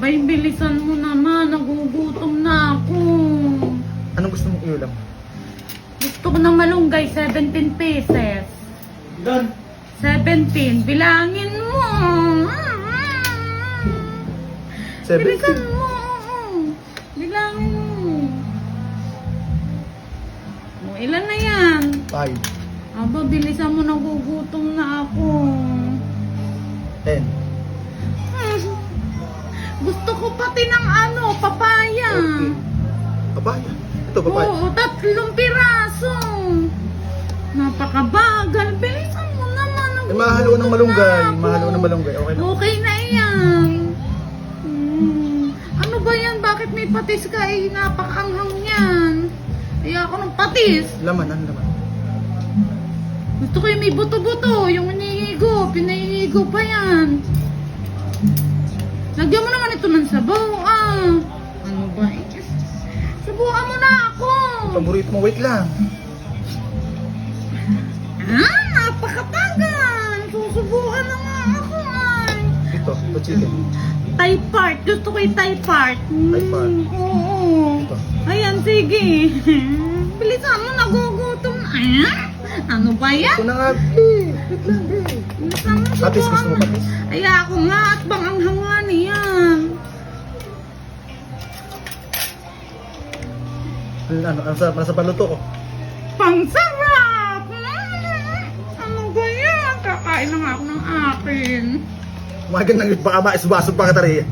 Abay, bilisan mo naman. Nagugutom na ako. Anong gusto mong iulam? Gusto ko ng malunggay, 17 pieces. Ilan? 17. Bilangin mo. 17? Bilisan mo. Bilangin mo. O, ilan na yan? 5. Aba, bilisan mo. Nagugutom na ako. 10. Gusto ko pati ng papaya. Okay. Papaya. Ito, papaya. Oo, 3 piraso. Napakabagal. Bilisan mo naman. Eh, mahalo ng malunggay. Nagugutom na Mahalo ako. ng malunggay. Okay na. Okay na yan. Ano ba yan? Bakit may patis ka? Napakaanghang yan. Kaya ako ng patis. Laman. Gusto ko yung may buto-buto. Yung inihigo. Pinahihigo pa yan. Lagyan mo naman ito ng sabaw. Ano ba eh? Subukan mo na ako. Paborito mo. Wait lang. Napakatagal. Susubukan na nga ako Ito chicken. Thai part. Gusto ko yung Thai part. Thai part. Oo. Ito. Ayan, sige. Bilisan mo, nagugutom na. Ano ba yan? Ito na nga. Wait lang. Bilisan mo, Patis, gusto mo subukan patis? Ay, ako nga at bang ang hanga niyan. Ano sa paluto ko? Pangsarap! Ano ba yan? Kakain na nga ako ng akin. Umagan nang baka maisbasog pa ka rin.